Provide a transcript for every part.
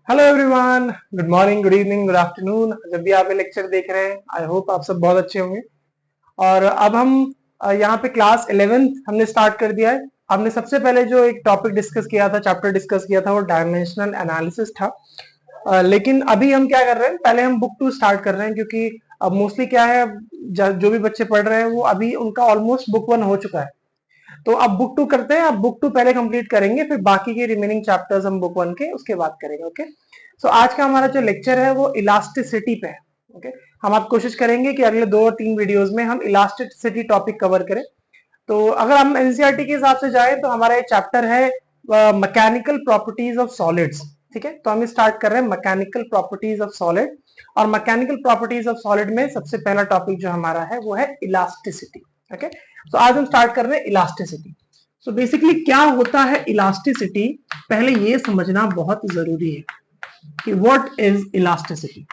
Hello everyone, good morning, good evening, good afternoon. जब भी आप ये लेक्चर देख रहे हैं, आई होप आप सब बहुत अच्छे होंगे। और अब हम यहाँ पे क्लास 11th हमने स्टार्ट कर दिया है। हमने सबसे पहले जो एक टॉपिक डिस्कस किया था, चैप्टर डिस्कस किया था, वो डायमेंशनल एनालिसिस था। लेकिन अभी हम क्या कर रहे हैं, पहले हम बुक 2 स्टार्ट कर रहे हैं, क्योंकि अब मोस्टली क्या है, जो भी बच्चे पढ़ रहे हैं वो अभी उनका ऑलमोस्ट बुक 1 हो चुका है। तो अब बुक 2 करते हैं। अब बुक 2 पहले कंप्लीट करेंगे, फिर बाकी के रिमेनिंग चैप्टर्स हम बुक 1 के उसके बाद करेंगे। ओके, सो आज का हमारा जो लेक्चर है वो इलास्टिसिटी पे है। ओके, हम आप कोशिश करेंगे कि अगले 2 और 3 वीडियोस में हम इलास्टिसिटी टॉपिक कवर करें। तो अगर हम एनसीईआरटी के हिसाब से जाए तो हमारा एक चैप्टर है मैकेनिकल प्रॉपर्टीज ऑफ सॉलिड्स। ठीक है, तो हम स्टार्ट कर रहे हैं मैकेनिकल प्रॉपर्टीज ऑफ सॉलिड। और मैकेनिकल प्रॉपर्टीज ऑफ सॉलिड में सबसे पहला टॉपिक जो हमारा है वो है इलास्टिसिटी। ओके, तो आज हम स्टार्ट कर रहे हैं इलास्टिसिटी। सो बेसिकली क्या होता है इलास्टिसिटी, पहले ये समझना बहुत जरूरी है कि व्हाट इज इलास्टिसिटी।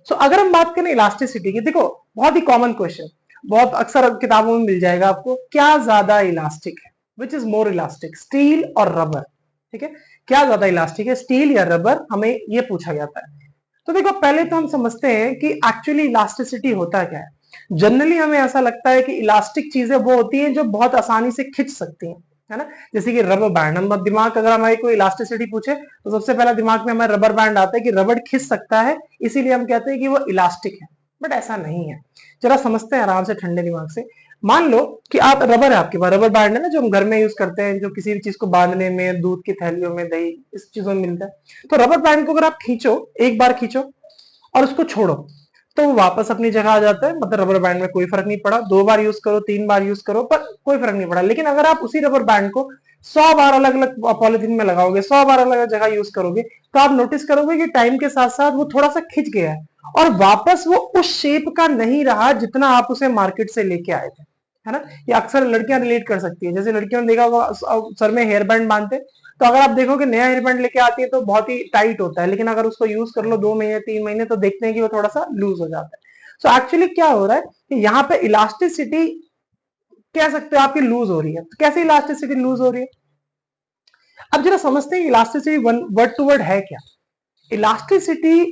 सो अगर हम बात करें इलास्टिसिटी की, देखो बहुत ही कॉमन क्वेश्चन, बहुत अक्सर किताबों में मिल जाएगा आपको, क्या ज्यादा इलास्टिक है, which is more elastic, steel और रबर। ठीक है, क्या ज्यादा इलास्टिक है, स्टील या रबर, हमें ये पूछा जाता है। तो देखो पहले तो हम समझते हैं कि एक्चुअली इलास्टिसिटी होता क्या है। जनरली हमें ऐसा लगता है कि इलास्टिक चीजें वो होती हैं जो बहुत आसानी से खिंच सकती हैं, है ना। जैसे कि रबर बैंड, हम दिमाग अगर हमारी कोई इलास्टिसिटी पूछे तो सबसे पहला दिमाग में हमारे रबर बैंड आता है कि रबर खिंच सकता है, इसीलिए हम कहते हैं कि वो इलास्टिक है। बट ऐसा नहीं है। जरा समझते हैं आराम से, ठंडे दिमाग से। मान लो कि आप रबर है, आपके पास रबर बैंड है ना, जो हम घर में यूज करते हैं, जो किसी भी चीज को बांधने में, दूध की थैलियों में, दही, इस चीजों में मिलता है। तो रबर बैंड को अगर आप खींचो, एक बार खींचो और उसको छोड़ो, तो वो वापस अपनी जगह आ जाता है। मतलब रबर बैंड में कोई फर्क नहीं पड़ा, 2 बार यूज करो, 3 बार यूज करो, पर कोई फर्क नहीं पड़ा। लेकिन अगर आप उसी रबर बैंड को 100 बार अलग अलग पॉलिथीन में लगाओगे, 100 बार अलग अलग जगह यूज करोगे, तो आप नोटिस करोगे कि टाइम के साथ साथ वो थोड़ा सा खिंच गया है और वापस वो उस शेप का नहीं रहा जितना आप उसे मार्केट से लेके आए थे, है ना। ये अक्सर लड़कियां रिलेट कर सकती है। जैसे लड़कियों ने देखा होगा सर में हेयर बैंड बांधते, तो अगर आप देखो कि नया हेयर बैंड लेके आती है तो बहुत ही टाइट होता है, लेकिन अगर उसको यूज कर लो 2 महीने 3 महीने, तो देखते हैं कि वो थोड़ा सा लूज हो जाता है। सो एक्चुअली क्या हो रहा है कि यहाँ पे इलास्टिसिटी कह सकते हो आपकी लूज हो रही है। तो कैसे इलास्टिसिटी लूज हो रही है, अब जरा समझते हैं इलास्टिसिटी वर्ड टू वर्ड है क्या। इलास्टिसिटी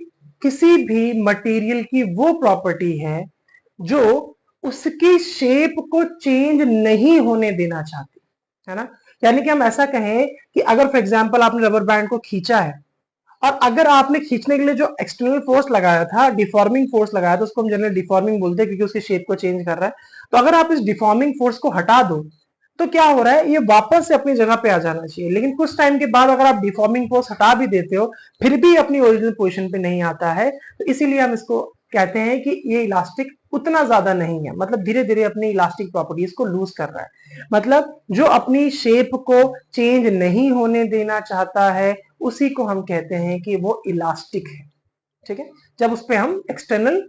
किसी भी मटेरियल की वो प्रॉपर्टी है जो उसकी शेप को चेंज नहीं होने देना चाहती, है ना। यानी कि हम ऐसा कहें कि अगर फॉर एग्जांपल आपने रबर बैंड को खींचा है, और अगर आपने खींचने के लिए जो एक्सटर्नल फोर्स लगाया था, डिफॉर्मिंग फोर्स लगाया था, उसको हम जनरल डिफॉर्मिंग बोलते हैं क्योंकि उसके शेप को चेंज कर रहा है। तो अगर आप इस डिफॉर्मिंग फोर्स को हटा दो, तो क्या हो रहा है, ये वापस से अपनी जगह पे आ जाना चाहिए। लेकिन कुछ टाइम के बाद अगर आप डिफॉर्मिंग फोर्स हटा भी देते हो, फिर भी अपनी ओरिजिनल पोजीशन पे नहीं आता है। तो इसीलिए हम इसको कहते हैं कि ये इलास्टिक उतना ज्यादा नहीं है, मतलब धीरे धीरे अपनी इलास्टिक प्रॉपर्टीज को लूज कर रहा है। मतलब जो अपनी शेप को चेंज नहीं होने देना चाहता है, उसी को हम कहते हैं कि वो इलास्टिक है। ठीक है, जब उस पर हम एक्सटर्नल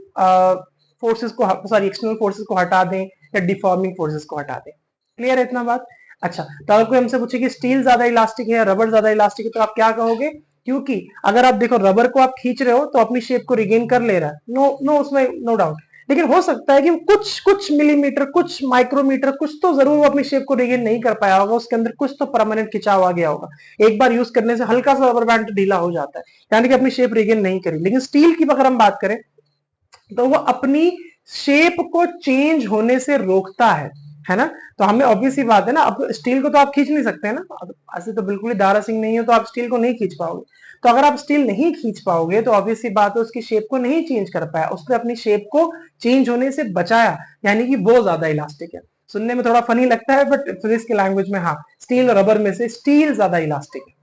फोर्सेस को, सॉरी, एक्सटर्नल फोर्सेस को हटा दें या डिफॉर्मिंग फोर्सेस को हटा दें। क्लियर है इतना बात। अच्छा, तो अगर कोई हमसे पूछे कि स्टील ज्यादा इलास्टिक है या रबर ज्यादा इलास्टिक है, तो आप क्या कहोगे। क्योंकि अगर आप देखो रबर को आप खींच रहे हो तो अपनी शेप को रिगेन कर ले रहा है, नो नो, उसमें नो डाउट। लेकिन हो सकता है कि कुछ कुछ मिलीमीटर, कुछ माइक्रोमीटर, कुछ तो जरूर वो अपनी शेप को रिगेन नहीं कर पाया होगा, उसके अंदर कुछ तो परमानेंट खिंचाव आ गया होगा। एक बार यूज करने से हल्का सा रबर बैंड ढीला हो जाता है, यानी कि अपनी शेप रिगेन नहीं करी। लेकिन स्टील की अगर हम बात करें तो वो अपनी शेप को चेंज होने से रोकता है ना। तो हमें ऑब्वियस ही बात है ना, अब स्टील को तो आप खींच नहीं सकते ना, ऐसे तो बिल्कुल ही दारा सिंह नहीं हो तो आप स्टील को नहीं खींच पाओगे। तो अगर आप स्टील नहीं खींच पाओगे तो ऑब्वियस ही बात है, उसकी शेप को नहीं चेंज कर पाया, उसने अपनी शेप को चेंज होने से बचाया, यानी कि वो ज्यादा इलास्टिक है। सुनने में थोड़ा फनी लगता है, बट फिजिक्स की लैंग्वेज में हाँ, स्टील और रबर में से स्टील ज्यादा इलास्टिक है।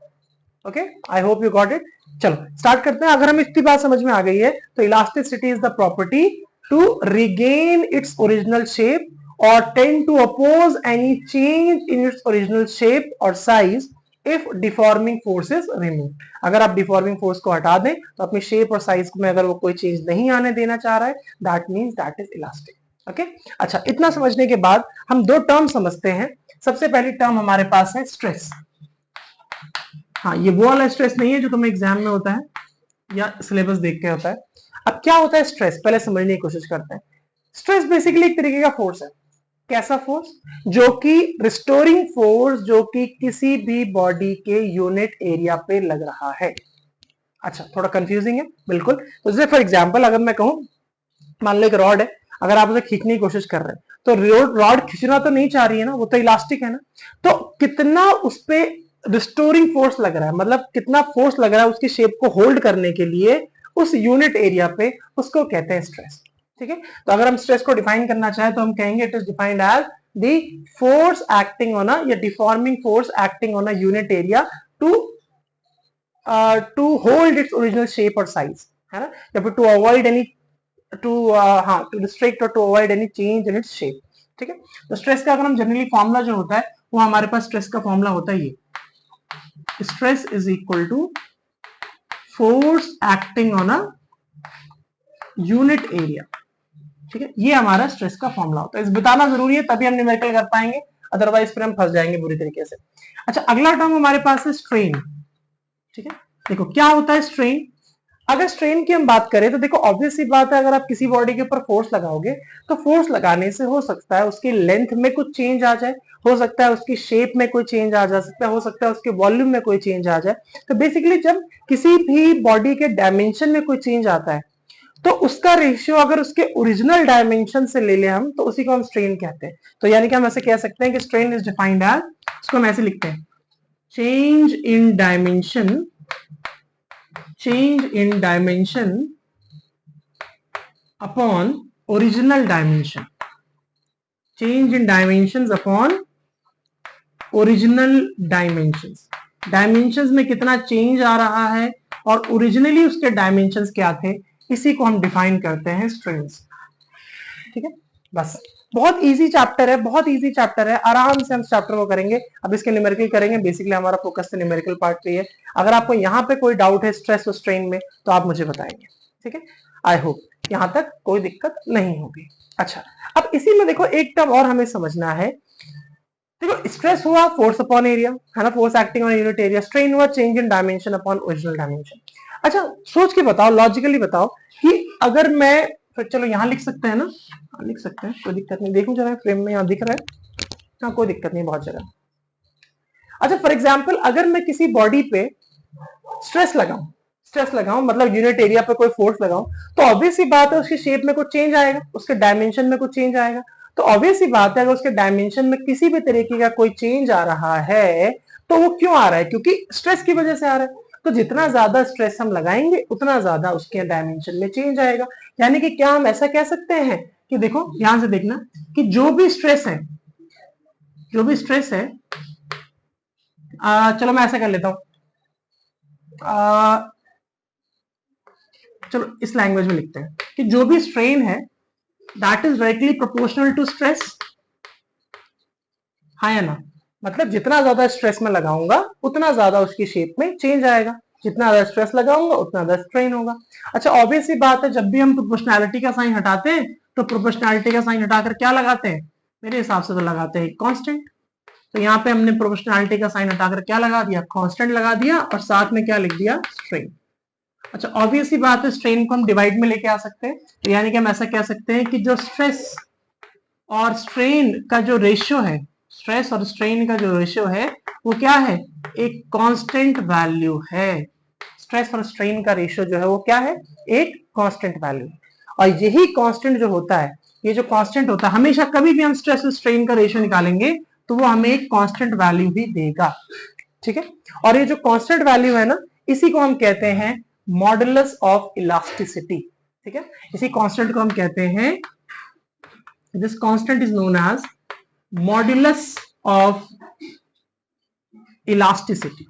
Okay, I hope you got it. चलो स्टार्ट करते हैं। अगर हमें इतनी बात समझ में आ गई है, तो elasticity is the property to regain its original shape or tend to oppose any change in its original shape or size if deforming force is removed। अगर आप डिफॉर्मिंग फोर्स को हटा दें तो अपनी शेप और साइज में अगर वो कोई चेंज नहीं आने देना चाह रहा है, that means that is elastic. Okay, अच्छा, इतना समझने के बाद हम 2 टर्म समझते हैं। सबसे पहली टर्म हमारे पास है स्ट्रेस। हाँ, ये वो वाला स्ट्रेस नहीं है जो तुम्हें एग्जाम में होता है या सिलेबस देख के होता है। अब क्या होता है स्ट्रेस, पहले समझने की कोशिश करते हैं। स्ट्रेस बेसिकली एक तरीके का फोर्स है। कैसा फोर्स, जो कि रिस्टोरिंग फोर्स, जो कि किसी भी बॉडी के यूनिट एरिया पे लग रहा है। अच्छा, थोड़ा कंफ्यूजिंग है बिल्कुल। तो जैसे फॉर एग्जांपल अगर मैं कहूं, मान लो एक रॉड है, अगर आप उसे खींचने की कोशिश कर रहे हैं तो रॉड खींचना तो नहीं चाह रही है ना, वो तो इलास्टिक है ना, तो कितना उस पे रिस्टोरिंग फोर्स लग रहा है, मतलब कितना फोर्स लग रहा है उसकी शेप को होल्ड करने के लिए उस यूनिट एरिया पे, उसको कहते हैं स्ट्रेस। ठीक है, तो अगर हम स्ट्रेस को डिफाइन करना चाहें तो हम कहेंगे it is defined as the force acting on a, या deforming force acting on a unit area to hold its original shape और साइज, है ना, या फिर to avoid any to restrict और to avoid any change in its shape. ठीक है, तो स्ट्रेस का अगर हम जनरली फॉर्मूला जो होता है वो हमारे पास स्ट्रेस का फॉर्मूला होता है ये, stress is equal to force acting on a unit area. ठीक है, ये हमारा स्ट्रेस का फॉर्मूला होता है, इस बताना जरूरी है तभी हम न्यूमेरिकल कर पाएंगे, अदरवाइज फिर हम फंस जाएंगे बुरी तरीके से। अच्छा, अगला टर्म हमारे पास है स्ट्रेन। ठीक है, देखो क्या होता है स्ट्रेन। अगर स्ट्रेन की हम बात करें तो देखो ऑब्वियस सी बात है, अगर आप किसी बॉडी के ऊपर फोर्स लगाओगे तो फोर्स लगाने से हो सकता है उसकी लेंथ में कुछ चेंज आ जाए, हो सकता है उसकी शेप में कोई चेंज आ जा सकता है, हो सकता है उसके वॉल्यूम में कोई चेंज आ जाए। तो बेसिकली जब किसी भी बॉडी के डायमेंशन में कोई चेंज आता है तो उसका रेशियो अगर उसके ओरिजिनल डायमेंशन से ले ले हम, तो उसी को हम स्ट्रेन कहते हैं। तो यानी कि हम ऐसे कह सकते हैं कि स्ट्रेन इज डिफाइंड एज, इसको हम ऐसे लिखते हैं, change in dimension, change in dimension upon original dimension, change in dimensions upon original dimensions, dimensions में कितना चेंज आ रहा है और ओरिजिनली उसके डायमेंशंस क्या थे, इसी को हम डिफाइन करते हैं स्ट्रेन्स। ठीक है, बस बहुत इजी चैप्टर है, बहुत इजी चैप्टर है, आराम से हम चैप्टर को करेंगे। अब इसके न्यूमेरिकल करेंगे, बेसिकली हमारा फोकस तो न्यूमेरिकल पार्ट पे है। अगर आपको यहाँ पे कोई डाउट है स्ट्रेस और स्ट्रेन में तो आप मुझे बताएंगे। ठीक है, आई होप यहाँ तक कोई दिक्कत नहीं होगी। अच्छा, अब इसी में देखो एक टर्म और हमें समझना है। देखो स्ट्रेस हुआ फोर्स अपॉन एरिया, है ना, force acting on unit area, strain हुआ change in dimension upon original dimension. अच्छा, सोच के बताओ, लॉजिकली बताओ कि अगर मैं, फिर चलो यहाँ लिख सकते हैं ना, लिख सकते हैं, कोई दिक्कत नहीं, देखूं जरा फ्रेम में यहाँ दिख रहा है, हाँ कोई दिक्कत नहीं बहुत जगह। अच्छा, फॉर एग्जाम्पल अगर मैं किसी बॉडी पे स्ट्रेस लगाऊं मतलब यूनिट एरिया पे कोई फोर्स लगाऊं, तो ऑब्वियस सी बात है उसकी शेप में कुछ चेंज आएगा, उसके डायमेंशन में कुछ चेंज आएगा। तो ऑब्वियस सी बात है अगर उसके डायमेंशन में किसी भी तरीके का कोई चेंज आ रहा है तो वो क्यों आ रहा है, क्योंकि स्ट्रेस की वजह से आ रहा है। तो जितना ज्यादा स्ट्रेस हम लगाएंगे उतना ज्यादा उसके डायमेंशन में चेंज आएगा। यानी कि क्या हम ऐसा कह सकते हैं कि देखो यहां से देखना कि जो भी स्ट्रेस है, चलो मैं ऐसा कर लेता हूं, चलो इस लैंग्वेज में लिखते हैं कि जो भी स्ट्रेन है that is directly proportional to stress, हाँ या ना, मतलब जितना ज्यादा स्ट्रेस में लगाऊंगा उतना ज्यादा उसकी शेप में चेंज आएगा, जितना ज्यादा स्ट्रेस लगाऊंगा उतना ज्यादा स्ट्रेन होगा। अच्छा, ऑब्वियस सी बात है जब भी हम प्रोपोर्शनैलिटी का साइन हटाते हैं तो प्रोपोर्शनैलिटी का साइन हटाकर क्या लगाते हैं, मेरे हिसाब से तो लगाते हैं कांस्टेंट। तो यहाँ पे हमने प्रोपोर्शनैलिटी का साइन हटाकर क्या लगा दिया, कांस्टेंट लगा दिया, और साथ में क्या लिख दिया, स्ट्रेन। अच्छा, ऑब्वियस सी बात है स्ट्रेन को हम डिवाइड में लेके आ सकते हैं, तो यानी कि हम ऐसा कह सकते हैं कि जो स्ट्रेस और स्ट्रेन का जो रेशियो है, स्ट्रेस और स्ट्रेन का जो रेशियो है वो क्या है, एक कांस्टेंट वैल्यू है। स्ट्रेस और स्ट्रेन का रेशियो जो है वो क्या है, एक कांस्टेंट वैल्यू। और यही कांस्टेंट जो होता है, ये जो कांस्टेंट होता है, हमेशा कभी भी हम स्ट्रेस और स्ट्रेन का रेशियो निकालेंगे तो वो हमें एक कांस्टेंट वैल्यू ही देगा। ठीक है, और ये जो कांस्टेंट वैल्यू है ना, इसी को हम कहते हैं मॉडुलस ऑफ इलास्टिसिटी। ठीक है, इसी कांस्टेंट को हम कहते हैं, this constant is known as modulus of elasticity.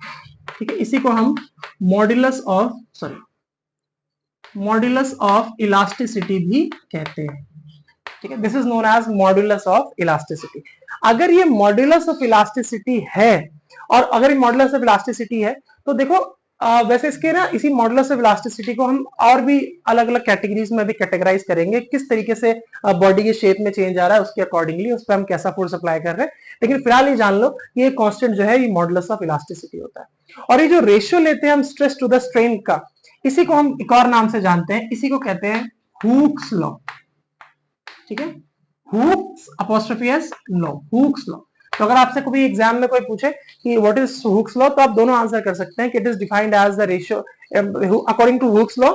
ठीक है, इसी को हम मॉडुलस ऑफ इलास्टिसिटी भी कहते हैं। ठीक है, this is known as modulus of elasticity. अगर ये मॉडुलस ऑफ इलास्टिसिटी है, और अगर ये मॉडुलस ऑफ इलास्टिसिटी है तो देखो वैसे इसके ना, इसी मॉडुलस ऑफ इलास्टिसिटी को हम और भी अलग अलग कैटेगरीज में भी कैटेगराइज करेंगे, किस तरीके से बॉडी के शेप में चेंज आ रहा है उसके अकॉर्डिंगली उस पर हम कैसा फोर्स अप्लाई कर रहे हैं। लेकिन फिलहाल ये जान लो ये कांस्टेंट जो है ये मॉडुलस ऑफ इलास्टिसिटी होता है। और ये जो रेशियो लेते हैं हम स्ट्रेस टू द स्ट्रेन का, इसी को हम एक और नाम से जानते हैं, इसी को कहते हैं हुक्स लॉ। ठीक है, Hooke's apostrophe s law, Hooke's law. तो अगर आपसे कभी एग्जाम में कोई पूछे कि व्हाट इज हुक्स लॉ, तो आप दोनों आंसर कर सकते हैं कि it is defined as the ratio, according to Hooke's law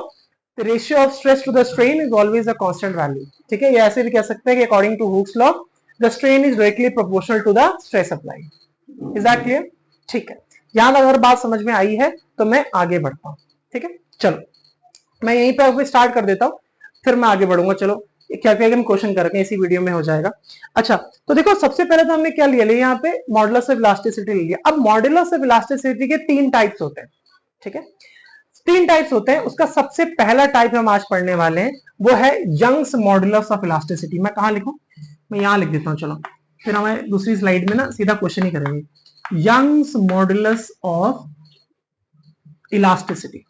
the ratio of stress to the strain is always a constant value. ठीक है, ये ऐसे भी कह सकते हैं कि according to Hooke's law the strain is directly proportional to the stress applied. Is that clear? ठीक है, यहां तक अगर बात समझ में आई है तो मैं आगे बढ़ता हूं। ठीक है, चलो मैं यहीं पे स्टार्ट कर देता हूं, फिर मैं आगे बढ़ूंगा। चलो क्या क्या हम क्वेश्चन करके इसी वीडियो में हो जाएगा। अच्छा, तो देखो सबसे पहले तो हमने क्या लिया यहाँ पे मॉडुलस ऑफ इलास्टिसिटी लिया। अब मॉडुलस ऑफ इलास्टिसिटी के 3 टाइप्स होते हैं। ठीक है, 3 टाइप्स होते हैं। उसका सबसे पहला टाइप हम आज पढ़ने वाले हैं, वो है यंग्स मॉडुलस ऑफ इलास्टिसिटी। मैं कहां लिखूं? मैं यहां लिख देता हूं। चलो फिर हमें दूसरी स्लाइड में ना सीधा क्वेश्चन ही करेंगे। यंग्स मॉडुलस ऑफ इलास्टिसिटी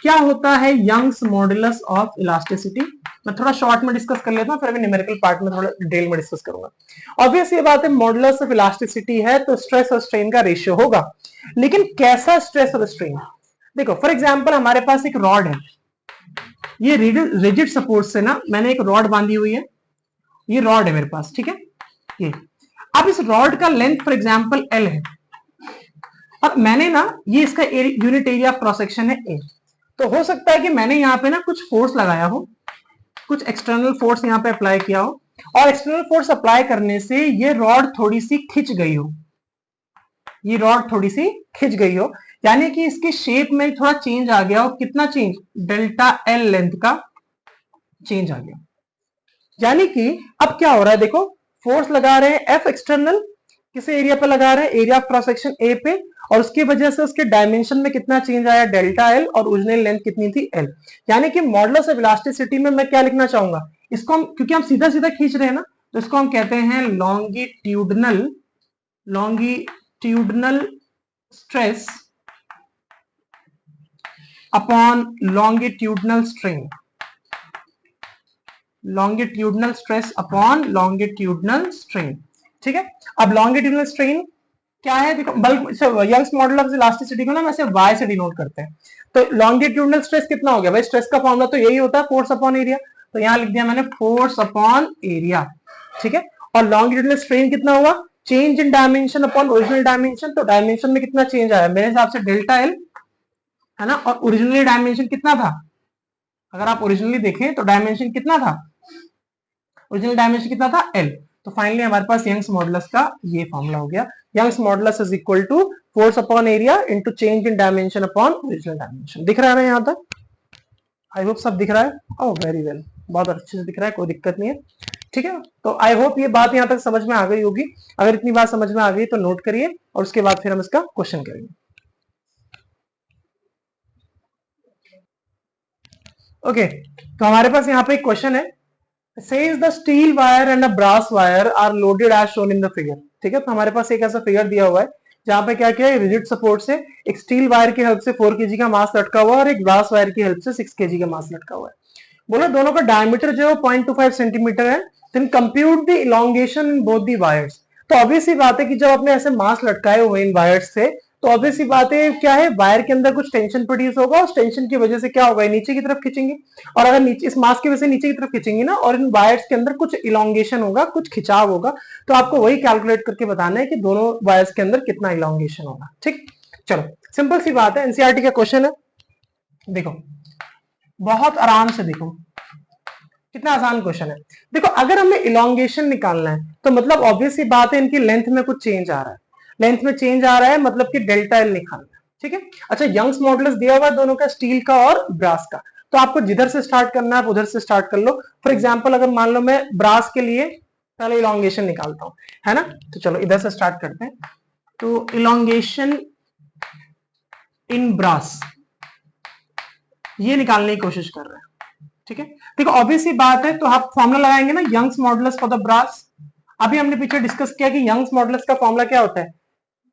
क्या होता है? यंग्स मॉडुलस ऑफ इलास्टिसिटी मैं थोड़ा शॉर्ट में डिस्कस कर लेता हूं, फिर अभी न्यूमेरिकल पार्ट में थोड़ा डिटेल में डिस्कस करूंगा। ऑब्वियस ये बात है, मॉडुलस ऑफ इलास्टिसिटी है तो स्ट्रेस और स्ट्रेन का रेशियो होगा, लेकिन कैसा स्ट्रेस और स्ट्रेन? देखो फॉर एग्जांपल हमारे पास एक रॉड है, ये रिजिड सपोर्ट से ना मैंने एक रॉड बांधी हुई है, ये रॉड है मेरे पास। ठीक है, ये अब इस रॉड का लेंथ फॉर एग्जांपल L है, और मैंने ना ये इसका unit area of cross section है A। तो हो सकता है कि मैंने यहाँ पे ना कुछ फोर्स लगाया हो, कुछ एक्सटर्नल फोर्स यहाँ पे अप्लाई किया हो, और एक्सटर्नल फोर्स अप्लाई करने से ये रॉड थोड़ी सी खिंच गई हो, ये रॉड थोड़ी सी खिंच गई हो, यानी कि इसकी शेप में थोड़ा चेंज आ गया हो। कितना चेंज? डेल्टा L लेंथ का चेंज आ गया। यानी कि अब क्या हो रहा है, देखो फोर्स लगा रहे हैं F एक्सटर्नल, किस एरिया पे लगा रहे हैं? Area of cross section A पे, और उसकी वजह से उसके डायमेंशन में कितना चेंज आया? डेल्टा L, और ओरिजिनल लेंथ कितनी थी? L। यानी कि मॉडुलस ऑफ इलास्टिसिटी में मैं क्या लिखना चाहूंगा, इसको हम, क्योंकि हम सीधा सीधा खींच रहे हैं ना, तो इसको हम कहते हैं longitudinal stress upon longitudinal strain, longitudinal stress upon longitudinal strain. ठीक है, अब लॉन्गिट्यूडनल स्ट्रेन क्या है? देखो बल्कि यंग्स मॉडल ऑफ इलास्टिसिटी को ना वैसे y से डिनोट करते हैं। तो लॉन्गिट्यूडनल स्ट्रेस कितना हो गया भाई? स्ट्रेस का फॉर्मूला तो यही होता है, फोर्स अपॉन एरिया। तो यहां लिख दिया मैंने फोर्स अपॉन एरिया। ठीक है, और लॉन्गिट्यूडनल स्ट्रेन कितना हुआ? Change in dimension upon original dimension. तो डायमेंशन में कितना चेंज आया? मेरे हिसाब से डेल्टा L है ना, और ओरिजिनली डायमेंशन कितना था? अगर आप ओरिजिनली देखें तो डायमेंशन कितना था? ओरिजिनल डायमेंशन कितना था? L। तो फाइनली हमारे पास यंग्स मॉडुलस का ये फॉर्मूला हो गया। Young's modulus is equal to force upon area into change in dimension upon original dimension. दिख रहा है ना यहाँ तक? आई होप सब दिख रहा है। ओह वेरी वेल, बहुत अच्छे से दिख रहा है, कोई दिक्कत नहीं है। ठीक है, तो आई होप ये बात यहाँ तक समझ में आ गई होगी। अगर इतनी बात समझ में आ गई तो नोट करिए, और उसके बाद फिर हम इसका क्वेश्चन करेंगे। ओके, तो हमारे पास यहाँ पे एक क्वेश्चन है, says the steel wire and a brass wire are loaded as shown in the figure। ठीक है, तो हमारे पास एक ऐसा फिगर दिया हुआ है जहां पे क्या किया है, रिजिड सपोर्ट से एक स्टील वायर की हेल्प से 4 kg का मास लटका हुआ है, और एक ब्रास वायर की हेल्प से 6 kg का मास लटका हुआ है। बोलो दोनों का डायमीटर जो है 0.25 सेंटीमीटर है। Then compute the elongation in both the wires. तो ऑब्वियस सी बात है कि जब आपने ऐसे मास लटकाए हुए इन वायर्स से, तो ऑब्वियस सी बात है क्या है, वायर के अंदर कुछ टेंशन प्रोड्यूस होगा, उस टेंशन की वजह से क्या होगा, नीचे की तरफ खींचेंगे, और अगर नीचे इस मास की वजह से नीचे की तरफ खींचेंगे ना, और इन वायर्स के अंदर कुछ इलोंगेशन होगा, कुछ खिंचाव होगा, तो आपको वही कैलकुलेट करके बताना है कि दोनों वायर्स के अंदर कितना इलोंगेशन होगा। ठीक, चलो सिंपल सी बात है, एनसीईआरटी का क्वेश्चन है। देखो बहुत आराम से देखो, कितना आसान क्वेश्चन है। देखो अगर हमें इलोंगेशन निकालना है तो मतलब ऑब्वियस सी बात है इनकी लेंथ में कुछ चेंज आ रहा है, लेंथ में चेंज आ रहा है, मतलब कि डेल्टा L निकालना है। ठीक है, अच्छा यंग्स मॉडुलस दिया हुआ है दोनों का, स्टील का और ब्रास का, तो आपको जिधर से स्टार्ट करना है आप उधर से स्टार्ट कर लो। फॉर एग्जाम्पल अगर मान लो मैं ब्रास के लिए पहले इलोंगेशन निकालता हूं, है ना, तो चलो इधर से स्टार्ट करते हैं। तो इलोंगेशन इन ब्रास ये निकालने की कोशिश कर रहे हैं। ठीक है, देखो ऑब्वियस ही बात है, तो आप फॉर्मूला लगाएंगे ना, Young's modulus for the brass. अभी हमने पीछे डिस्कस किया कि यंग्स मॉडुलस का फॉर्मूला क्या होता है,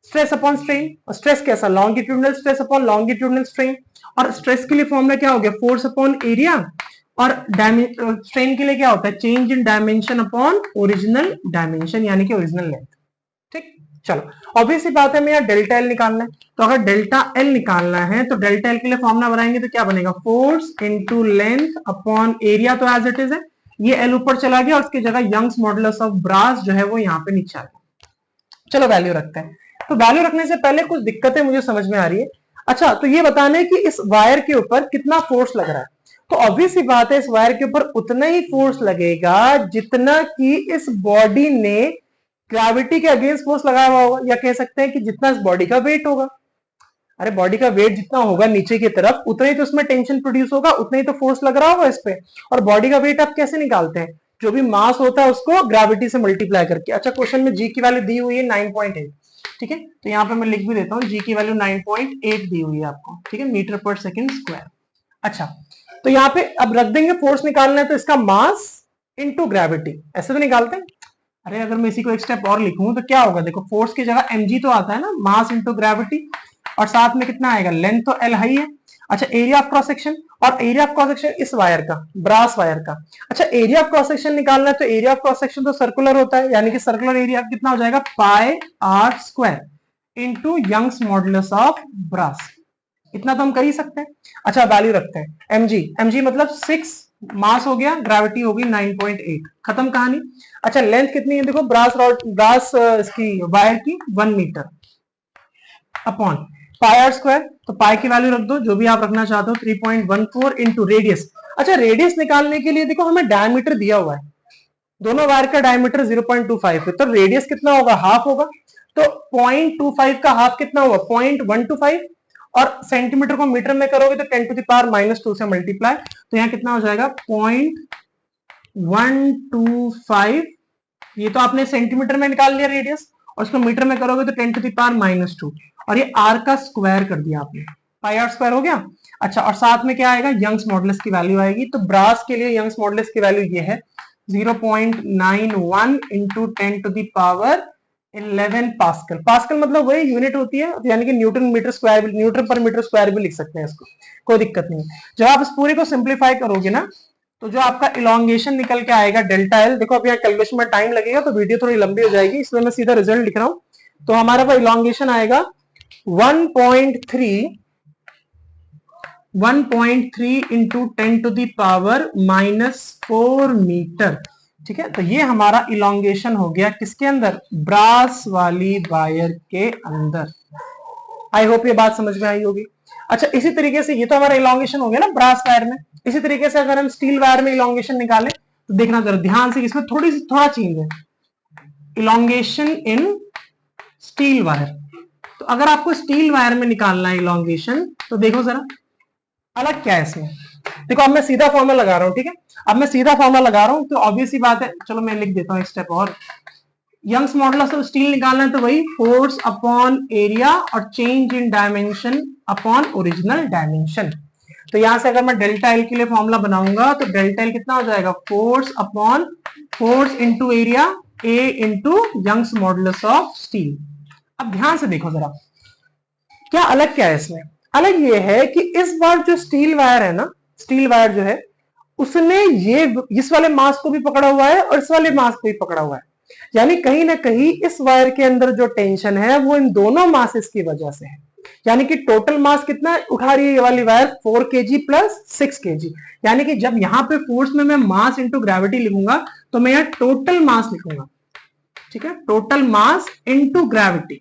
स्ट्रेस अपॉन स्ट्रेन। और स्ट्रेस कैसा, longitudinal stress upon longitudinal strain. और स्ट्रेस के लिए फॉर्मूला क्या हो गया, फोर्स अपॉन एरिया। और स्ट्रेन के लिए क्या होता है, change in dimension upon original dimension, यानी कि ओरिजिनल लेंथ। ठीक, चलो ऑब्वियस सी बात है हमें यहाँ डेल्टा L निकालना है, तो अगर डेल्टा L निकालना है तो डेल्टा L के लिए फॉर्मूला बनाएंगे तो क्या बनेगा, force into length upon area, तो एज इट इज है, ये एल ऊपर चला गया और उसकी जगह यंग्स मॉडुलस ऑफ ब्रास जो है वो यहाँ पे नीचे आ गया। चलो वैल्यू रखते हैं। तो वैल्यू रखने से पहले कुछ दिक्कतें मुझे समझ में आ रही है। अच्छा, तो ये बताना है कि इस वायर के ऊपर कितना फोर्स लग रहा है। तो ऑब्वियस सी बात है, इस वायर के ऊपर उतना ही फोर्स लगेगा जितना कि इस बॉडी ने ग्रेविटी के अगेंस्ट फोर्स लगाया हुआ होगा, या कह सकते हैं कि जितना इस बॉडी का वेट होगा। अरे बॉडी का वेट जितना होगा नीचे की तरफ, उतना ही तो उसमें टेंशन प्रोड्यूस होगा, उतना ही तो फोर्स लग रहा होगा इस पे। और बॉडी का वेट आप कैसे निकालते हैं? जो भी मास होता है उसको ग्रेविटी से मल्टीप्लाई करके। अच्छा, क्वेश्चन में जी की वैल्यू दी हुई है 9.8, ठीक है, तो यहाँ पे मैं लिख भी देता हूँ, जी की वैल्यू 9.8 दी हुई है आपको, ठीक है, मीटर पर सेकंड स्क्वायर। अच्छा, तो यहाँ पे अब रख देंगे, फोर्स निकालना है तो इसका मास इनटू ग्रेविटी, ऐसे तो निकालते हैं। अरे अगर मैं इसी को एक स्टेप और लिखूं तो क्या होगा, देखो फोर्स की जगह mg तो आता है ना, मास इनटू ग्रेविटी, और साथ में कितना आएगा, लेंथ तो एल हाई है। अच्छा, एरिया ऑफ क्रॉस सेक्शन, और एरिया ऑफ क्रॉस सेक्शन इस वायर का, ब्रास वायर का। अच्छा, एरिया ऑफ क्रॉस सेक्शन निकालना है तो एरिया ऑफ क्रॉस सेक्शन तो सर्कुलर होता है, यानी कि सर्कुलर एरिया कितना हो जाएगा, pi r square into Young's modulus of brass. इतना तो हम कर ही सकते हैं। अच्छा, वैल्यू रखते हैं mg मतलब 6, मास हो गया, ग्रेविटी होगी 9.8, खत्म कहानी। अच्छा, लेंथ कितनी है, देखो ब्रास रॉड, ब्रास इसकी वायर की 1 metre upon pi r square, तो पाई की वैल्यू रख दो जो भी आप रखना चाहते हो, 3.14 इंटू रेडियस। अच्छा, रेडियस निकालने के लिए देखो हमें डायमीटर दिया हुआ है, दोनों वायर का डायमीटर 0.25 है, तो रेडियस कितना होगा, हाफ होगा। तो 0.25 का हाफ कितना होगा, 0.125, और सेंटीमीटर को मीटर में करोगे तो 10 टू द पावर -2 से मल्टीप्लाई, तो यहाँ कितना हो जाएगा 0.125। ये तो आपने सेंटीमीटर में निकाल लिया रेडियस, और उसको मीटर में करोगे तो 10 टू द पावर -2, और ये आर का स्क्वायर कर दिया आपने, पाई आर स्क्वायर हो गया। अच्छा, और साथ में क्या आएगा, यंग्स मॉडुलस की वैल्यू आएगी। तो ब्रास के लिए यंग्स मॉडुलस की वैल्यू ये है 0.91 into 10 to the power 11 pascal. Pascal मतलब वही यूनिट होती है, यानी कि न्यूटन मीटर स्क्वायर, न्यूटन पर मीटर स्क्वायर भी लिख सकते हैं इसको, कोई दिक्कत नहीं। जब आप इस पूरे को सिंप्लीफाई करोगे ना, तो जो आपका इलॉन्गेशन निकल के आएगा डेल्टा एल, देखो अब यहाँ कैलकुलेशन में टाइम लगेगा तो वीडियो थोड़ी लंबी हो जाएगी, इसलिए मैं सीधा रिजल्ट लिख रहा हूं। तो हमारा वो इलॉन्गेशन आएगा 1.3 into 10 to the power -4 metre, ठीक है। तो ये हमारा इलॉन्गेशन हो गया किसके अंदर, ब्रास वाली वायर के अंदर। आई होप ये बात समझ में आई होगी। अच्छा, इसी तरीके से ये तो हमारा इलॉन्गेशन हो गया ना ब्रास वायर में। इसी तरीके से अगर हम स्टील वायर में इलॉन्गेशन निकालें तो देखना जरा ध्यान से, इसमें थोड़ा चेंज है, इलॉन्गेशन इन स्टील वायर। तो अगर आपको स्टील वायर में निकालना है इलॉन्गेशन, तो देखो जरा अलग क्या है इसमें। देखो अब मैं सीधा फॉर्मूला लगा रहा हूं, ठीक है, अब मैं सीधा फॉर्मूला लगा रहा हूं, तो ऑब्वियस सी बात है, चलो मैं लिख देता हूं एक स्टेप और। यंग्स मॉडुलस ऑफ स्टील निकालना है तो वही फोर्स अपॉन एरिया और change in dimension upon original dimension. तो यहां से अगर मैं डेल्टा एल के लिए फॉर्मूला बनाऊंगा तो डेल्टा एल कितना हो जाएगा, force upon force into area, A into Young's modulus of steel. अब ध्यान से देखो जरा, क्या अलग क्या है इसमें। अलग ये है कि इस बार जो स्टील वायर है ना, स्टील वायर जो है, उसने ये इस वाले मास को भी पकड़ा हुआ है और इस वाले मास को भी पकड़ा हुआ है, यानी कहीं ना कहीं इस वायर के अंदर जो टेंशन है वो इन दोनों मासेस की वजह से है। यानी कि टोटल मास कितना उठा रही है ये वाली वायर, 4 kg प्लस 6 kg। यानी कि जब यहाँ पे फोर्स में मैं मास इंटू ग्रेविटी लिखूंगा तो मैं यहाँ टोटल मास लिखूंगा, ठीक है, total mass into gravity,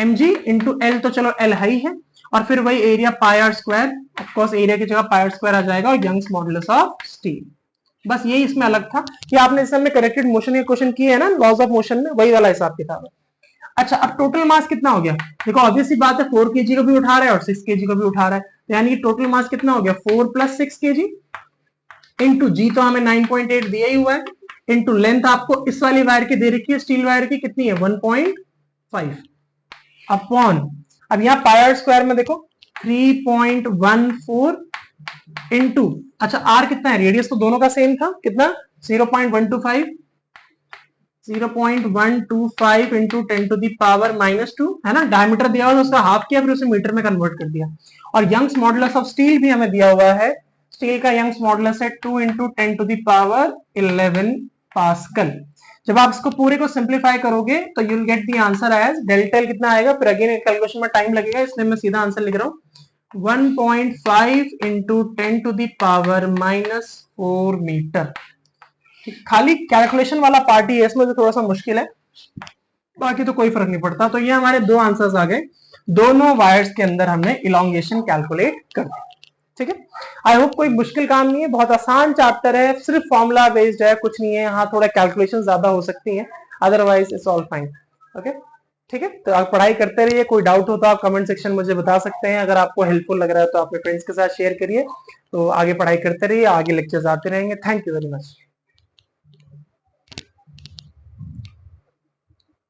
mg into L, तो चलो एल हाई है, और फिर वही area pi r square, of course area की जगह पाई आर स्क्वायर आ जाएगा, और यंग्स मॉडुलस ऑफ स्टील। बस यही इसमें अलग था कि आपने इस समय करेक्टेड मोशन के क्वेश्चन किए है ना, लॉज ऑफ मोशन में, वही वाला हिसाब किताब है। अच्छा, अब टोटल मास कितना हो गया, देखो ऑब्वियसली बात है 4 kg को भी उठा रहा है और 6 kg को भी उठा रहा है, तो यानी कि टोटल मास कितना हो गया 4 प्लस 6 kg इंटू जी, तो हमें 9.8 दिया ही हुआ है, इंटू लेंथ आपको इस वाली वायर की दे रखी है, स्टील वायर की कितनी है 1.5 अपॉन, अब यहाँ पाई आर स्क्वायर में देखो 3.14 इंटू, अच्छा आर कितना है, रेडियस तो दोनों का सेम था, कितना 0.125 इंटू 10 टू दी पावर -2 है ना, डायमीटर दिया हुआ उसका हाफ किया, फिर उसे मीटर में कन्वर्ट कर दिया। और यंग्स मॉडुलस ऑफ स्टील भी हमें दिया हुआ है, स्टील का यंग्स मॉडुलस है 2 into 10 to the power 11 pascal. जब आप इसको पूरे को सिंप्लीफाई करोगे तो you will get the answer as delta L कितना आएगा, फिर अगेन कैलकुलेशन में टाइम लगेगा, इसलिए मैं सीधा आंसर लिख रहा हूं 1.5 into 10 to the power -4 metre. खाली कैलकुलेशन वाला पार्ट ही है इसमें जो थोड़ा सा मुश्किल है, बाकी तो कोई फर्क नहीं पड़ता। तो ये हमारे दो आंसर्स आ गए, दोनों वायर्स के अंदर हमने इलोंगेशन कैलकुलेट कर दी। ठीक है, आई होप कोई मुश्किल काम नहीं है, बहुत आसान चैप्टर है, सिर्फ फॉर्मूला बेस्ड है, कुछ नहीं है। यहाँ थोड़ा कैलकुलेशन ज्यादा हो सकती है, otherwise it's all fine. Okay, ठीक है, तो आप पढ़ाई करते रहिए। कोई डाउट हो तो आप कमेंट सेक्शन मुझे बता सकते हैं। अगर आपको हेल्पफुल लग रहा है तो अपने फ्रेंड्स के साथ शेयर करिए। तो आगे पढ़ाई करते रहिए, आगे लेक्चर्स आते रहेंगे। Thank you very much.